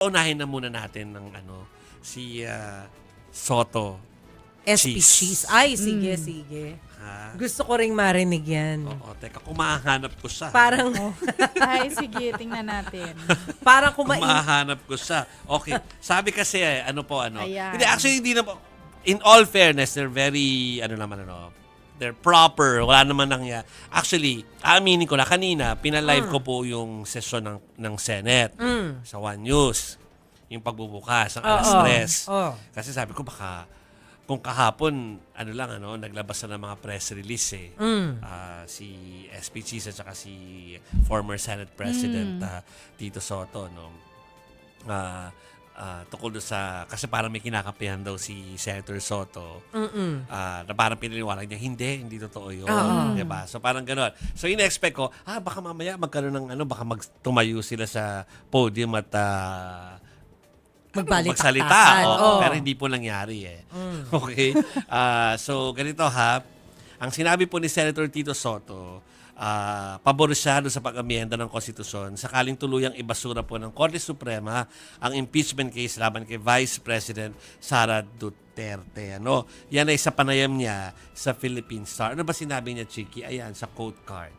Unahin na muna natin ng si Soto SP Cheese. Cheese. Ay, sige, sige. Ha? Gusto ko ring marinig yan. Oo, teka, kumahanap ko siya. Parang, Ay, sige, tingnan natin. parang kumain. Kumahanap ko siya. Okay. Sabi kasi, Ayan. Hindi, actually, hindi na po. In all fairness, they're very, they're proper. Wala naman nangyari. Actually, aaminin ko na kanina, pinalive ko po yung session ng Senate sa One News. Yung pagbubukas, ang alas 3. Oo. Kasi sabi ko baka, kung kahapon, naglabas na ng mga press release eh. Si SP Cheese at saka si former Senate President Tito Soto, no? Tukol doon sa, kasi parang may kinakapihan daw si Senator Soto, na parang pininiwalag niya, hindi totoo yun. Diba? So parang gano'n. So in-expect ko, baka mamaya magkaroon ng baka tumayo sila sa podium at magsalita. Pero hindi po nangyari eh. Okay? So ganito ha, ang sinabi po ni Senator Tito Soto, pabor siya doon sa pag-amyenda ng konstitusyon sakaling tuluyang ibasura po ng Korte Suprema ang impeachment case laban kay Vice President Sara Duterte. Yan ay sa panayam niya sa Philippine Star. Ano ba sinabi niya, Chiki? Ayan, sa quote card.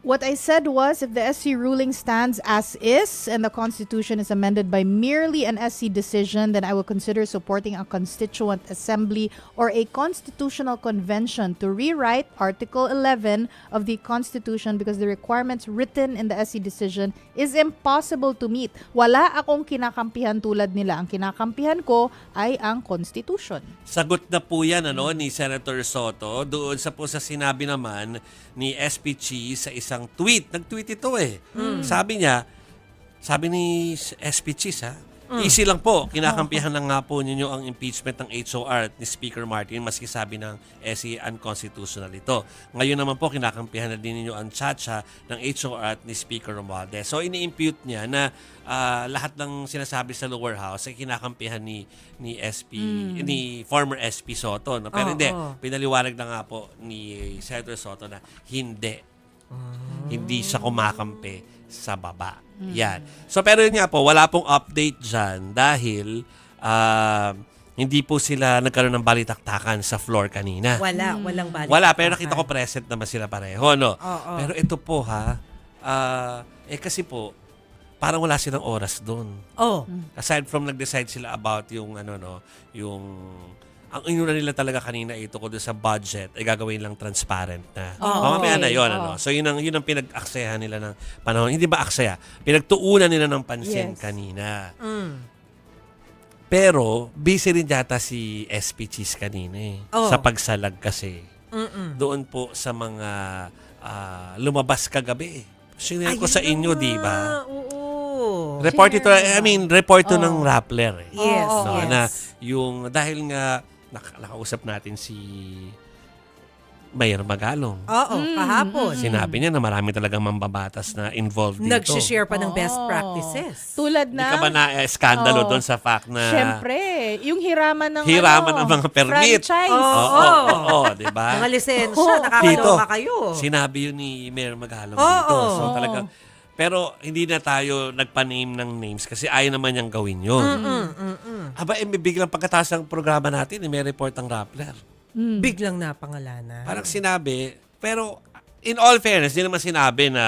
What I said was, if the SC ruling stands as is and the Constitution is amended by merely an SC decision, then I will consider supporting a Constituent Assembly or a Constitutional Convention to rewrite Article 11 of the Constitution because the requirements written in the SC decision is impossible to meet. Wala akong kinakampihan tulad nila. Ang kinakampihan ko ay ang Constitution. Sagot na po yan ni Senator Soto doon sa sinabi naman ni SP Cheese sa isang tweet. Nag-tweet ito eh. Sabi ni SP Cheese easy lang po. Kinakampihan lang nga po ninyo ang impeachment ng HOR ni Speaker Martin maski sabi ng SC unconstitutional ito. Ngayon naman po kinakampihan na din ninyo ang chacha ng HOR ni Speaker Romualdez. So ini-impute niya na lahat ng sinasabi sa lower house ay kinakampihan ni former SP Soto. No? Pero hindi, pinaliwanag na nga po ni Senator Soto na hindi. Hindi siya kumakampi sa baba. Yan. So pero yun nga po, wala pong update dyan dahil hindi po sila nagkaroon ng balitaktakan sa floor kanina. Walang balik. Wala, pero nakita ko present naman sila pareho, no? Pero ito po kasi po, parang wala silang oras doon. Aside from nag-decide sila about yung ang inuna nila talaga kanina ito ko doon sa budget ay gagawin lang transparent na. Mamaya na yun. So yun ang pinag-aksayahan nila ng panahon. Hindi ba aksaya? Pinagtuunan nila ng pansin kanina. Pero busy rin yata si SP Cheese kanina sa pagsalag kasi. Doon po sa mga lumabas kagabi. Sinare ko sa inyo, di ba? Report ito, report to ng Rappler. Yes, Na yung, dahil nga, nakausap natin si Mayor Magalong. Kahapon. Sinabi niya na marami talagang mambabatas na involved dito. Nag-share pa ng best practices. Tulad Hindi na, ka ba na-skandalo doon sa fact na syempre, yung hiraman ng mga permit? franchise. Oo, di ba? Mga lisensya, nakakaloka kayo. Sinabi yun ni Mayor Magalong dito. So talagang, pero hindi na tayo nagpa-name ng names kasi ayaw naman niyang gawin yun. Biglang pagkataas ng programa natin, may report ang Rappler. Biglang napangalanan. Parang sinabi, pero in all fairness, hindi naman sinabi na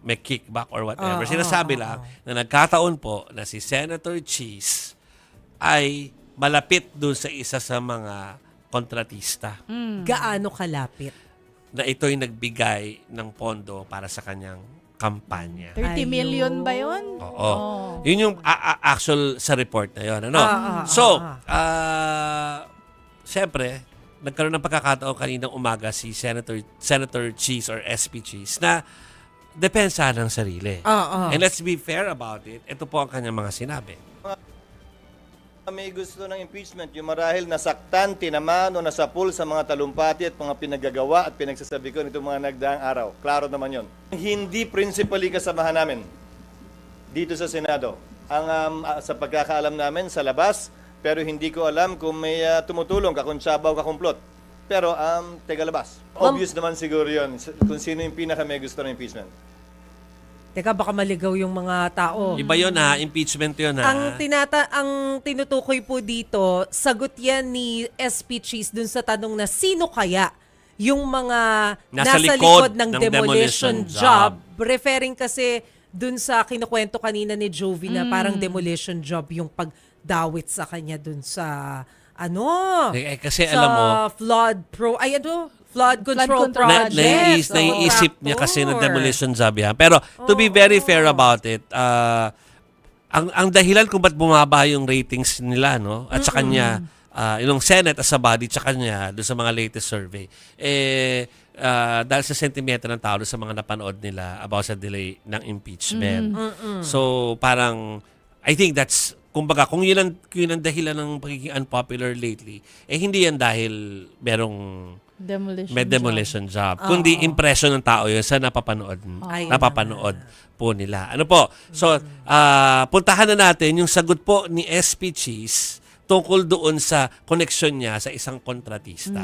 may kickback or whatever. Sinasabi lang na nagkataon po na si Senator Cheese ay malapit dun sa isa sa mga kontratista Gaano kalapit? na ito'y nagbigay ng pondo para sa kanyang kampanya. 30 million ba yun? Oo. Yun yung actual sa report na yun. Siyempre, nagkaroon ng pagkakataon kaninang umaga si Senator Cheese or SP Cheese na depensa ng sarili. And let's be fair about it. Ito po ang kanyang mga sinabi. May gusto ng impeachment, yung marahil nasaktan, tinaman o nasapul sa mga talumpati at mga pinagagawa at pinagsasabi ko nitong mga nagdaang araw. Klaro naman yon. Hindi principally kasamahan namin dito sa Senado. Sa pagkakaalam namin sa labas, pero hindi ko alam kung may tumutulong, kakuntsabaw, kakumplot. Pero taga labas. Obvious naman siguro yon kung sino yung pinaka may gusto ng impeachment. Teka, baka maligaw yung mga tao. Iba yun ha, impeachment yun ha. Ang tinutukoy po dito, sagot yan ni SP Cheese dun sa tanong na sino kaya yung mga nasa likod ng demolition job. Referring kasi dun sa kinukwento kanina ni Jovi na parang demolition job yung pagdawit sa kanya dun sa kasi sa alam mo, flood control control project. naiisip niya kasi na demolition job yan. Pero to be very fair about it, ang dahilan kung ba't bumaba yung ratings nila, no? At sa kanya, yung Senate as a body, sa kanya, doon sa mga latest survey, dahil sa sentimento ng tao sa mga napanood nila about sa delay ng impeachment. So, parang, I think that's, kumbaga, kung yun ang dahilan ng pagiging unpopular lately, hindi yan dahil merong may demolition job. Kundi impression ng tao yun sa napapanood po nila. Ano po? So, puntahan na natin yung sagot po ni SP Cheese tungkol doon sa connection niya sa isang kontratista.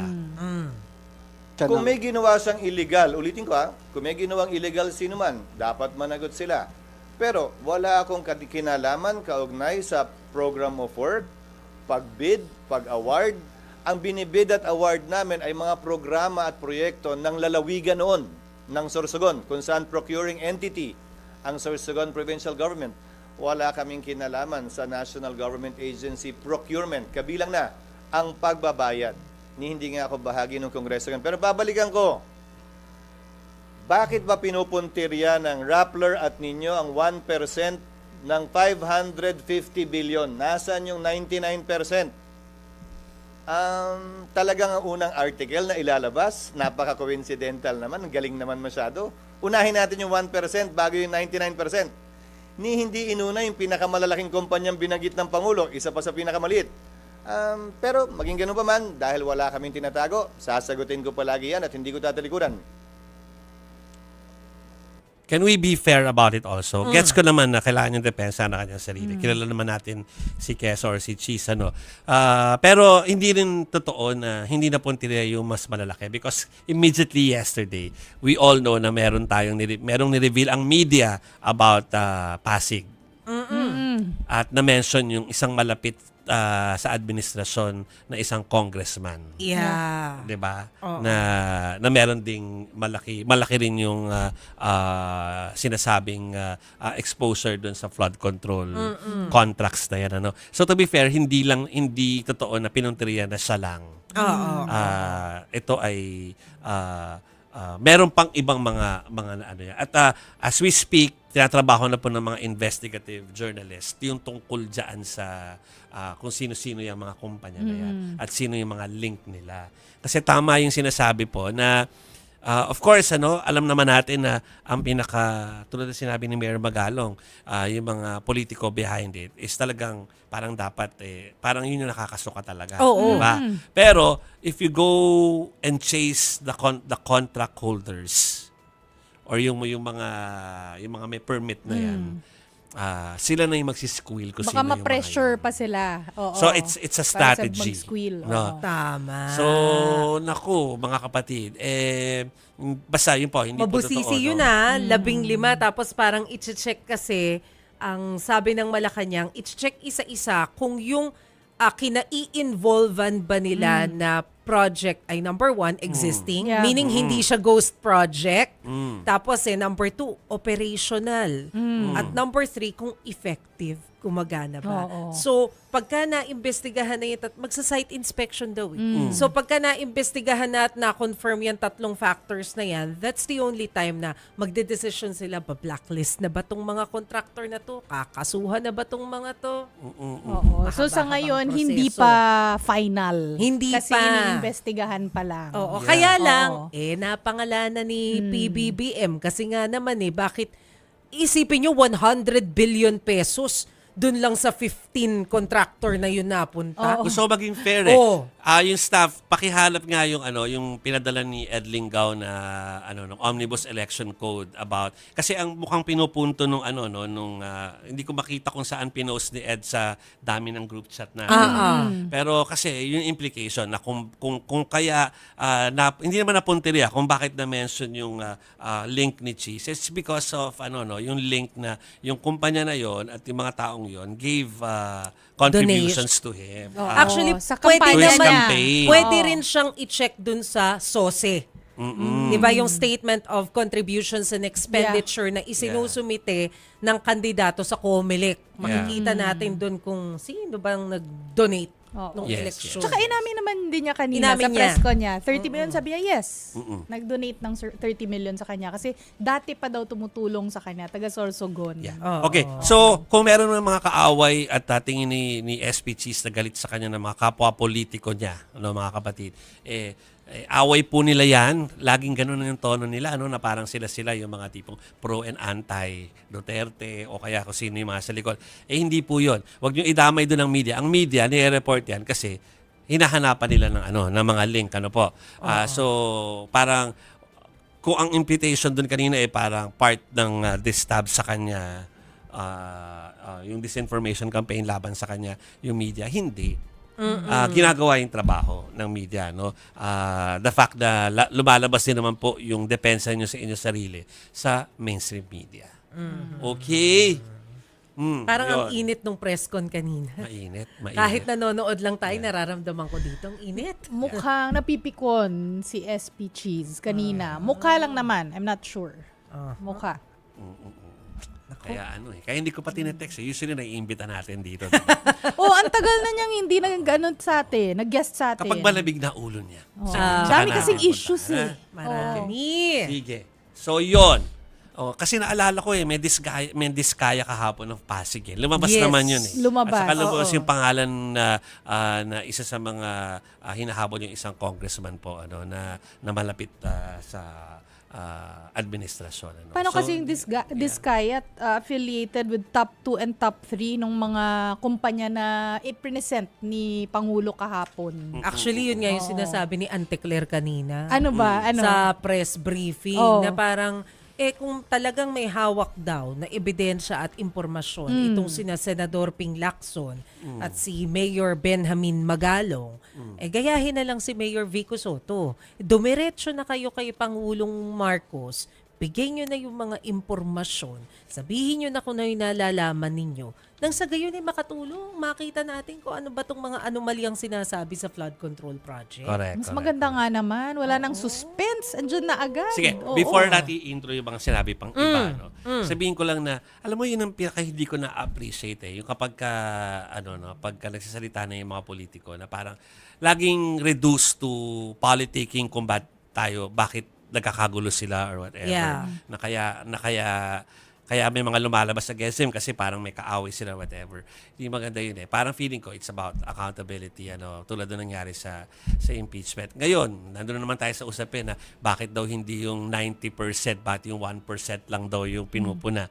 Kung may ginawa siyang illegal, ulitin ko kung may ginawang illegal sino man, dapat managot sila. Pero wala akong kinalaman kaugnay sa program of work, pag-bid, pag-award. Ang binibid at award namin ay mga programa at proyekto ng lalawigan noon ng Sorsogon, kung saan procuring entity ang Sorsogon Provincial Government. Wala kaming kinalaman sa National Government Agency procurement. Kabilang na ang pagbabayad. Hindi nga ako bahagi ng Kongreso. Pero babalikan ko. Bakit ba pinupuntirya ng Rappler at ninyo ang 1% ng 550 billion? Nasaan yung 99%? Talagang ang unang article na ilalabas, napaka-coincidental naman, galing naman masyado. Unahin natin yung 1% bago yung 99%. Hindi inuna yung pinakamalalaking kumpanyang binagit ng Pangulo, isa pa sa pinakamaliit. Pero maging ganun pa man, dahil wala kaming tinatago, sasagutin ko palagi yan at hindi ko tatalikuran. Can we be fair about it also? Gets ko naman na kailangan yung depensa na kanyang sarili. Kilala naman natin si Kes or si Cheese. Pero hindi rin totoo na hindi na puntirya yung mas malalaki because immediately yesterday, we all know na merong ni-reveal ang media about Pasig. At na-mention yung isang malapit sa administrasyon na isang congressman. Yeah. 'Di ba? Na meron ding malaki rin yung sinasabing exposure doon sa flood control contracts na yan, ano. So to be fair, hindi totoo na pinuntirya na siya lang. Ito ay meron pang ibang mga ano yan. At as we speak, tinatrabaho na po ng mga investigative journalists yung tungkol dyan sa kung sino-sino yung mga kumpanya na yan at sino yung mga link nila. Kasi tama yung sinasabi po na of course, alam naman natin na ang tulad na sinabi ni Mayor Magalong, yung mga politiko behind it is talagang parang dapat, parang yun yung nakakasuka talaga. Diba? Pero, if you go and chase the contract holders, or yung mga may permit na yan, sila na yung magsisqueal kung Baka sino yung ma-pressure mga yun. pa sila. Oo. So, it's a strategy. Para sa mag-squeal. No? Tama. So, naku, mga kapatid, basta yun po, hindi Mabusisi po totoo. yun 15, tapos parang i-check kasi, ang sabi ng Malacanang, i-check isa-isa kung yung kina-i-involvan ba nila na project ay number 1, existing, Yeah. meaning hindi siya ghost project. Tapos number 2, operational. At number 3, kung effective, gumagana ba. Oo. So, pagka na-imbestigahan na yun, magsa-site inspection daw. So, pagka na-imbestigahan na at na-confirm yung 3 factors na yan, that's the only time na magde-decision sila, ba-blacklist na ba tong mga contractor na to? Kakasuhan na ba tong mga to? Oo. So sa Mahaba-habang ngayon, proseso. hindi pa final. Hindi kasi pa. iniimbestigahan pa lang. Oo, Yeah. kaya lang, Oo. napangalanan ni PBBM kasi nga naman bakit isipin nyo 100 billion pesos dun lang sa 15 contractor na yun napunta. Oo. Gusto ko maging fair Oh. Yung staff, pakihanap nga yung pinadala ni Ed Lingao na ng Omnibus Election Code about kasi ang mukhang pinupunto nung hindi ko makita kung saan pinost ni Ed sa dami ng group chat na. Pero kasi yung implication na kung kaya hindi naman napunteriya kung bakit na mention yung link ni Cheese, it's because of yung link na yung kumpanya na yon at yung mga taong yon gave contributions to him. Actually, sa pwede kampanya naman, niya. campaign. pwede rin siyang i-check dun sa SOSE. Di ba yung Statement of Contributions and Expenditure na isinusumite ng kandidato sa COMELEC. Makikita natin dun kung sino bang nag-donate nung Yes, election. Tsaka inamin naman din niya kanina Inamin sa niya. press con niya. 30 million sabi niya, yes. Nag-donate ng 30 million sa kanya. Kasi dati pa daw tumutulong sa kanya. Taga Sorsogon. Yeah. Okay. So, kung meron ng mga kaaway at tingin ni SP Cheese na galit sa kanya ng mga kapwa politiko niya, mga kapatid, away po nila yan. Laging ganun yung tono nila, na parang sila yung mga tipong pro and anti Duterte o kaya kung sino yung mga sa likod. Hindi po yun. Huwag nyo idamay doon ng media. Ang media, nire-report yan kasi hinahanapan nila ng mga link. So, parang kung ang imputation doon kanina parang part ng distab sa kanya, yung disinformation campaign laban sa kanya, yung media, hindi. Ginagawa yung trabaho ng media, the fact na lumalabas din naman po yung depensa nyo sa inyong sarili sa mainstream media. Okay. Parang ang yun. init nung press con kanina. Mainit. Kahit nanonood lang tayo, nararamdaman ko dito ang init. Mukhang napipikon si SP Cheese kanina. Mukha lang naman. I'm not sure. Mukha. Kaya kaya hindi ko pa tinetext. Usually naiimbita natin dito. Ang tagal na niyang hindi nag-ganon sa atin. Nag-guest sa atin. Kapag malamig na ulo niya. Dami kasing issues Marami. Sige. So, yon. Kasi naalala ko may diskaya kahapon ng Pasig. Lumabas Yes. naman yun Lumabas. At saka lumabas yung pangalan na isa sa mga hinahabol yung isang congressman po na malapit sa administrasyon. Paano kasi yung Diskaya affiliated with top 2 and top 3 nung mga kumpanya na i-present ni Pangulo kahapon? Actually, yun nga yung sinasabi ni Ante Claire kanina. Ano ba? Ano? Sa press briefing na parang kung talagang may hawak daw na ebidensya at impormasyon itong sina Senador Ping Lacson at si Mayor Benjamin Magalong, gayahin na lang si Mayor Vico Soto. Dumiretso na kayo kay Pangulong Marcos, bigyan nyo na yung mga impormasyon, sabihin nyo na kung ano yung nalalaman ninyo, nang sa gayon ay makatulong, makita natin kung ano ba itong mga anomalyang sinasabi sa flood control project. Correct. Mas maganda nga naman. Wala nang suspense. Andyan na agad. Sige, Oo. before natin i-intro yung mga sinabi pang iba, sabihin ko lang na, alam mo yun ang pinaka hindi ko na-appreciate yung kapag pagka nagsasalita na yung mga politiko na parang laging reduced to politicking kung tayo, bakit nagkakagulo sila or whatever. Yeah. Na kaya may mga lumalabas sa GSM kasi parang may kaaway sila whatever. Hindi maganda yun Parang feeling ko it's about accountability tulad na nangyari sa impeachment. Ngayon, nandun na naman tayo sa usapin na bakit daw hindi yung 90% pati yung 1% lang daw yung pinupuna.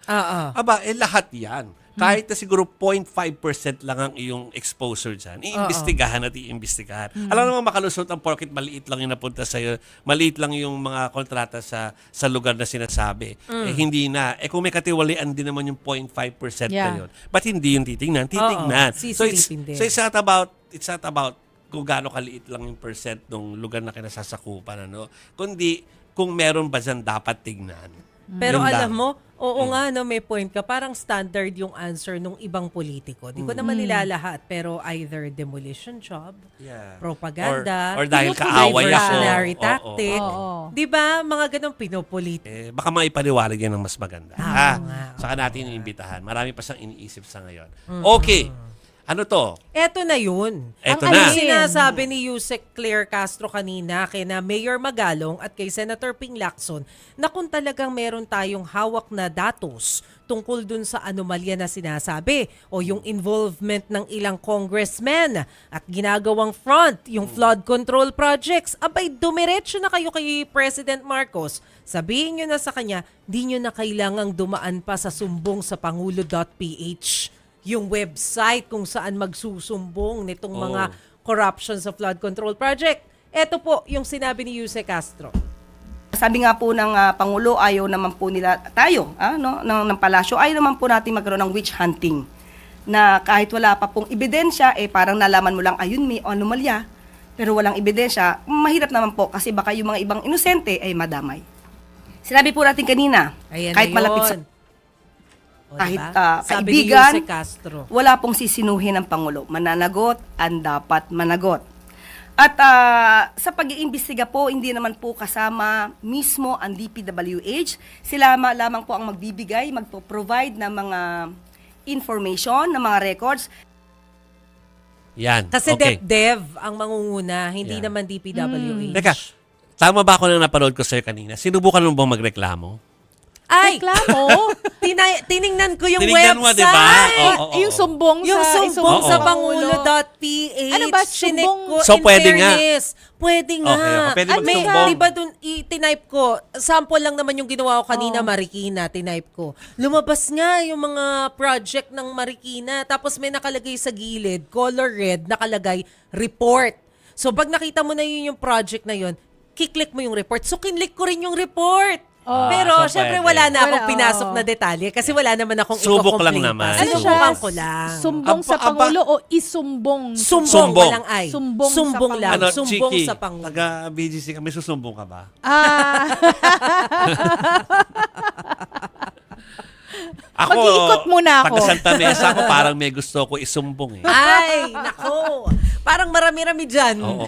Aba, lahat yan. Kahit na siguro 0.5% lang ang iyong exposure dyan, iimbestigahan at iimbestigahan. Alam naman makalusot ang porket maliit lang yung napunta sa'yo, maliit lang yung mga kontrata sa lugar na sinasabi. Hindi na. Kung may katiwalian din naman yung 0.5% na yun, ba't hindi yung titignan? Titignan. So it's not about kung gaano kaliit lang yung percent ng lugar na kinasasakupan, kundi kung meron ba dyan dapat tignan. Pero Yun alam lang. mo, nga, may point ka. Parang standard yung answer nung ibang politiko. Di ko naman nilalahat, pero either demolition job, propaganda, Or dahil kaaway ako. diversionary Oo. tactic. Di ba? Mga ganong pinopolitik. Baka maipaliwanag yan ng mas maganda. nga. Saka natin iniimbitahan. Marami pa siyang iniisip sa ngayon. Okay. Ano to? Eto na yun. Eto Ang na. sinasabi ni Yusek Claire Castro kanina kay na Mayor Magalong at kay Senator Ping Lacson na kung talagang meron tayong hawak na datos tungkol dun sa anomalya na sinasabi o yung involvement ng ilang congressmen at ginagawang front, yung flood control projects, abay dumiretso na kayo kay President Marcos. Sabihin nyo na sa kanya, di nyo na kailangang dumaan pa sa sumbong sa pangulo.ph. Yung website kung saan magsusumbong nitong mga corruption sa flood control project. Ito po yung sinabi ni Yuse Castro. Sabi nga po ng Pangulo, ayaw naman po nila tayo, ng palasyo, ayaw naman po natin magkaroon ng witch hunting. Na kahit wala pa pong ebidensya, parang nalaman mo lang, ayun, may anomalya, pero walang ebidensya, mahirap naman po kasi baka yung mga ibang inosente ay madamay. Sinabi po natin kanina, Ayan kahit na malapit sa yun. O, kahit diba? Sabi ni kaibigan, Yuse Castro. wala pong sisinuhin ng Pangulo. Mananagot ang dapat managot. At sa pag-iimbestiga po, hindi naman po kasama mismo ang DPWH. Sila lamang po ang magbibigay, magpo-provide ng mga information, ng mga records. Yan. Kasi okay. DepDev ang mangunguna, hindi Yeah. naman DPWH. Teka, tama ba ako na napanood ko sa'yo kanina? Sinubukan mo bang magreklamo? Ay! Reklamo? Tiningnan ko yung Tinignan mo, website. diba? Oo. Yung sumbong Yung sa sumbong Oo. sa Pangulo.ph. Ano ba, Chinek sumbong? ko, So, in pwede nga. fairness, pwede nga. Okay. Pwede At may, magsumbong. diba dun, tinipe ko, sample lang naman yung ginawa ko kanina, Marikina, tinipe ko. Lumabas nga yung mga project ng Marikina, tapos may nakalagay sa gilid, color red, nakalagay, report. So, pag nakita mo na yun yung project na yun, kiklik mo yung report. So, kinlik ko rin yung report. Pero, so syempre, pwede. wala na akong Wala, pinasok oo. na detalye kasi wala naman akong Subok lang i-complain naman. pa. Ano siya? Sinubukan ko lang. Sumbong sa Aba- Pangulo o isumbong? Sumbong, walang ay. Sumbong sa Sumbong lang. Pangulo. Sumbong Chiki, sa Pangulo. taga-BGC kami, susumbong ka ba? Ako, Mag-iikot muna ako. Taga Santa Mesa ako, parang may gusto ko isumbong eh. Ay, nako. Parang marami-rami dyan. Oo.